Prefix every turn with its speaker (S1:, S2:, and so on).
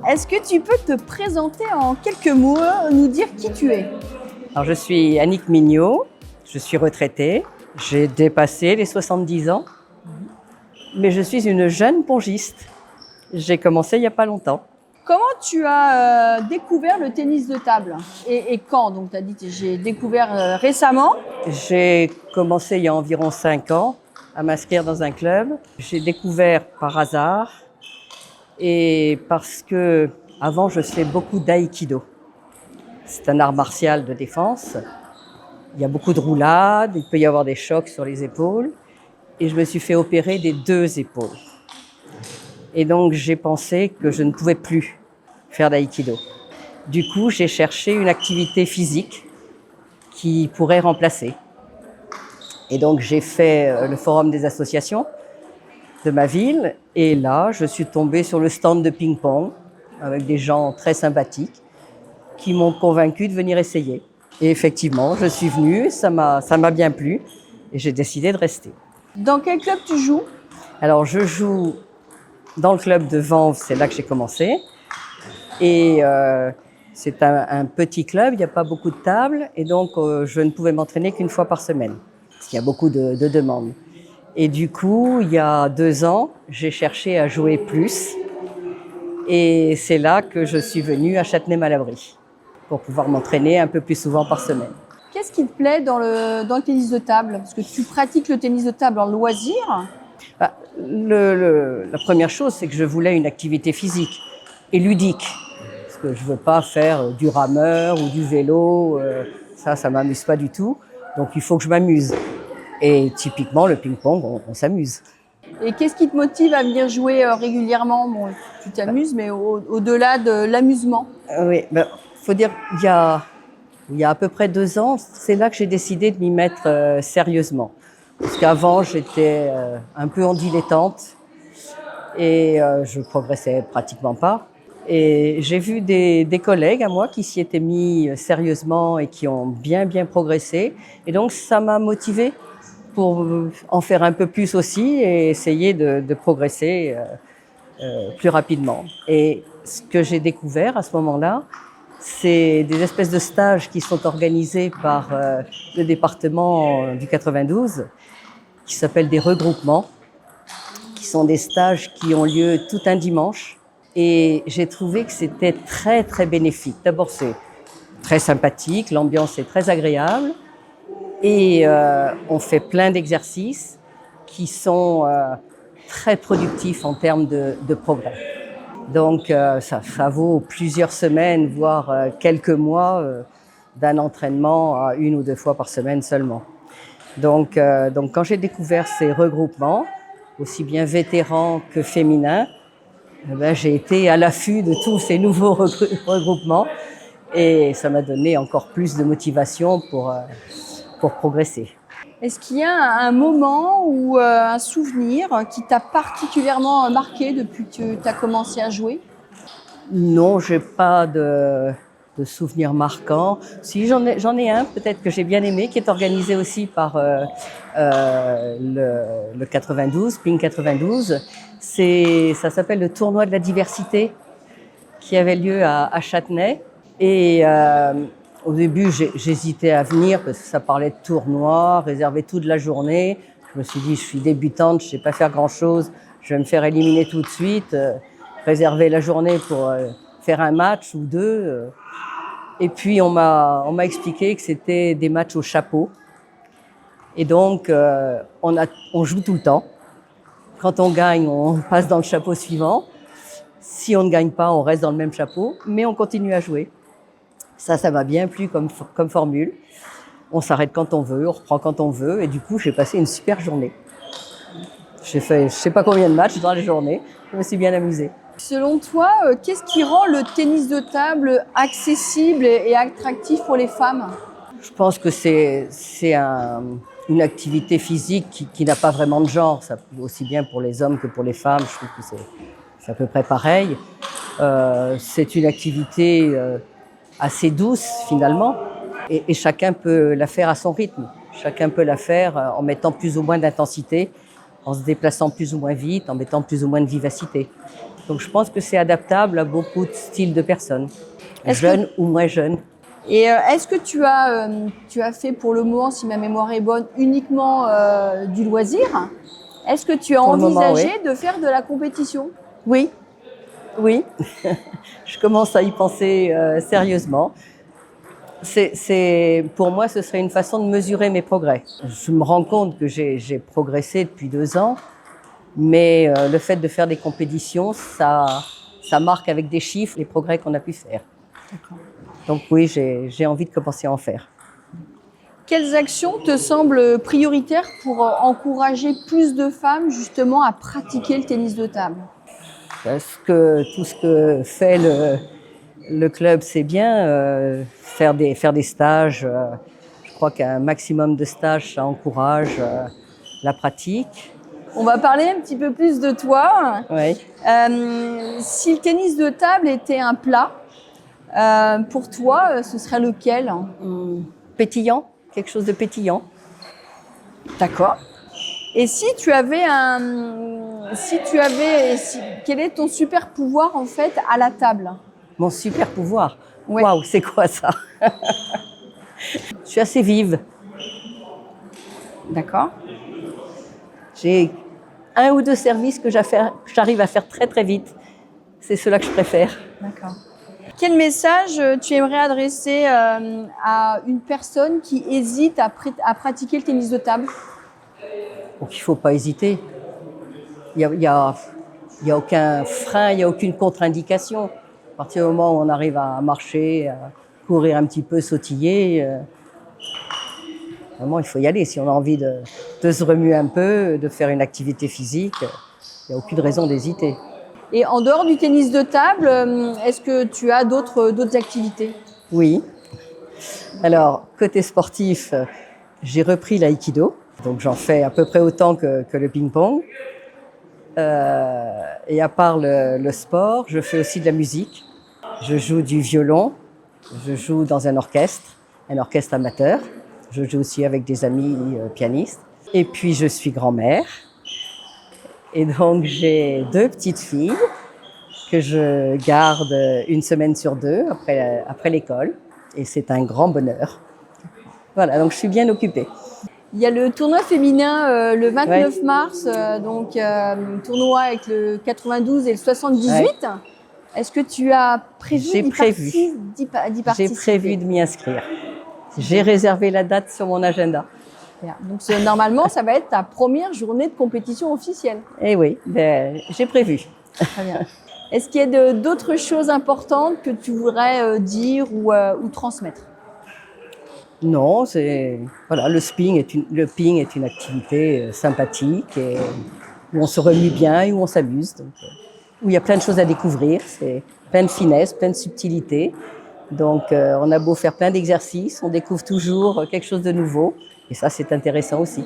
S1: Est-ce que tu peux te présenter en quelques mots, nous dire qui tu es?
S2: Alors, je suis Annick Mignot, je suis retraitée, j'ai dépassé les 70 ans, mais je suis une jeune pongiste. J'ai commencé il n'y a pas longtemps.
S1: Comment tu as découvert le tennis de table et quand? Donc, tu as dit que j'ai découvert récemment.
S2: J'ai commencé il y a environ 5 ans à m'inscrire dans un club. J'ai découvert par hasard et parce que avant je fais beaucoup d'aïkido. C'est un art martial de défense. Il y a beaucoup de roulades, il peut y avoir des chocs sur les épaules. Et je me suis fait opérer des 2 épaules. Et donc j'ai pensé que je ne pouvais plus faire d'aïkido. Du coup, j'ai cherché une activité physique qui pourrait remplacer. Et donc j'ai fait le forum des associations de ma ville. Et là, je suis tombée sur le stand de ping-pong avec des gens très sympathiques qui m'ont convaincue de venir essayer. Et effectivement, je suis venue, ça m'a bien plu et j'ai décidé de rester.
S1: Dans quel club tu joues?
S2: Alors, je joue dans le club de Vanves, c'est là que j'ai commencé. Et c'est un petit club, il n'y a pas beaucoup de tables. Et donc, je ne pouvais m'entraîner qu'une fois par semaine, parce qu'il y a beaucoup de demandes. Et du coup, il y a 2 ans, j'ai cherché à jouer plus. Et c'est là que je suis venue à Châtenay-Malabry, pour pouvoir m'entraîner un peu plus souvent par semaine.
S1: Qu'est-ce qui te plaît dans le tennis de table? Parce que tu pratiques le tennis de table en loisir.
S2: La première chose, c'est que je voulais une activité physique et ludique. Parce que je ne veux pas faire du rameur ou du vélo. Ça ne m'amuse pas du tout. Donc il faut que je m'amuse. Et typiquement, le ping-pong, on s'amuse.
S1: Et qu'est-ce qui te motive à venir jouer régulièrement? Bon, tu t'amuses, mais au-delà de l'amusement.
S2: Oui, faut dire, il y a à peu près 2 ans, c'est là que j'ai décidé de m'y mettre sérieusement. Parce qu'avant, j'étais un peu en dilettante et je progressais pratiquement pas. Et j'ai vu des collègues à moi qui s'y étaient mis sérieusement et qui ont bien progressé. Et donc, ça m'a motivée pour en faire un peu plus aussi et essayer de progresser plus rapidement. Et ce que j'ai découvert à ce moment-là, c'est des espèces de stages qui sont organisés par le département du 92, qui s'appellent des regroupements, qui sont des stages qui ont lieu tout un dimanche. Et j'ai trouvé que c'était très bénéfique. D'abord, c'est très sympathique, l'ambiance est très agréable. Et on fait plein d'exercices qui sont très productifs en termes de progrès. Donc ça vaut plusieurs semaines, voire quelques mois d'un entraînement à 1 ou 2 fois par semaine seulement. Donc quand j'ai découvert ces regroupements, aussi bien vétérans que féminins, j'ai été à l'affût de tous ces nouveaux regroupements et ça m'a donné encore plus de motivation pour progresser.
S1: Est-ce qu'il y a un moment ou un souvenir qui t'a particulièrement marqué depuis que tu as commencé à jouer?
S2: Non, j'ai pas de souvenirs marquants. Si, j'en ai un, peut-être que j'ai bien aimé, qui est organisé aussi par le 92, Ping 92. Ça s'appelle le tournoi de la diversité, qui avait lieu à Châtenay. Et au début, j'hésitais à venir parce que ça parlait de tournoi, réservé toute la journée. Je me suis dit, je suis débutante, je ne sais pas faire grand-chose, je vais me faire éliminer tout de suite. Réserver la journée pour faire un match ou 2. Et puis, on m'a expliqué que c'était des matchs au chapeau. Et donc, on joue tout le temps. Quand on gagne, on passe dans le chapeau suivant. Si on ne gagne pas, on reste dans le même chapeau, mais on continue à jouer. Ça m'a bien plu comme formule. On s'arrête quand on veut, on reprend quand on veut. Et du coup, j'ai passé une super journée. J'ai fait je ne sais pas combien de matchs dans la journée. Je me suis bien amusée.
S1: Selon toi, qu'est-ce qui rend le tennis de table accessible et attractif pour les femmes?
S2: Je pense que c'est une activité physique qui n'a pas vraiment de genre. Ça peut aussi bien pour les hommes que pour les femmes. Je trouve que c'est à peu près pareil. C'est une activité assez douce finalement et chacun peut la faire à son rythme. Chacun peut la faire en mettant plus ou moins d'intensité en se déplaçant plus ou moins vite, en mettant plus ou moins de vivacité. Donc je pense que c'est adaptable à beaucoup de styles de personnes, jeunes ou moins jeunes.
S1: Et est-ce que tu as fait pour le moment, si ma mémoire est bonne, uniquement du loisir? Est-ce que tu as envisagé de faire de la compétition?
S2: Oui, oui. Je commence à y penser sérieusement. Pour moi, ce serait une façon de mesurer mes progrès. Je me rends compte que j'ai progressé depuis 2 ans, mais le fait de faire des compétitions, ça marque avec des chiffres les progrès qu'on a pu faire. Donc oui, j'ai envie de commencer à en faire.
S1: Quelles actions te semblent prioritaires pour encourager plus de femmes justement à pratiquer le tennis de table?
S2: Tout ce que fait le club, c'est bien. Faire des stages, je crois qu'un maximum de stages, ça encourage la pratique.
S1: On va parler un petit peu plus de toi.
S2: Oui.
S1: Si le tennis de table était un plat, pour toi, ce serait lequel?
S2: Pétillant, quelque chose de pétillant.
S1: D'accord. Et quel est ton super pouvoir en fait à la table?
S2: Mon super pouvoir.
S1: Ouais.
S2: Waouh, c'est quoi ça? Je suis assez vive.
S1: D'accord.
S2: J'ai 1 ou 2 services que j'arrive à faire très très vite. C'est cela que je préfère.
S1: D'accord. Quel message tu aimerais adresser à une personne qui hésite à pratiquer le tennis de table?
S2: Donc il ne faut pas hésiter. Il y a aucun frein, il n'y a aucune contre-indication. À partir du moment où on arrive à marcher, à courir un petit peu, sautiller, vraiment il faut y aller. Si on a envie de se remuer un peu, de faire une activité physique, il n'y a aucune raison d'hésiter.
S1: Et en dehors du tennis de table, est-ce que tu as d'autres activités?
S2: Oui. Alors, côté sportif, j'ai repris l'aïkido. Donc j'en fais à peu près autant que le ping-pong. Et à part le sport, je fais aussi de la musique. Je joue du violon. Je joue dans un orchestre amateur. Je joue aussi avec des amis pianistes. Et puis je suis grand-mère. Et donc j'ai 2 petites filles que je garde 1 semaine sur 2 après l'école. Et c'est un grand bonheur. Voilà, donc je suis bien occupée.
S1: Il y a le tournoi féminin le 29 mars, tournoi avec le 92 et le 78. Ouais. Est-ce que tu as prévu d'y participer?
S2: J'ai prévu de m'y inscrire. J'ai réservé la date sur mon agenda.
S1: Donc normalement, ça va être ta première journée de compétition officielle.
S2: Eh oui, j'ai prévu.
S1: Très bien. Est-ce qu'il y a d'autres choses importantes que tu voudrais dire ou transmettre?
S2: Non, le ping est une activité sympathique et où on se remue bien et où on s'amuse. Donc, où il y a plein de choses à découvrir, c'est plein de finesse, plein de subtilité. Donc on a beau faire plein d'exercices, on découvre toujours quelque chose de nouveau et ça c'est intéressant aussi.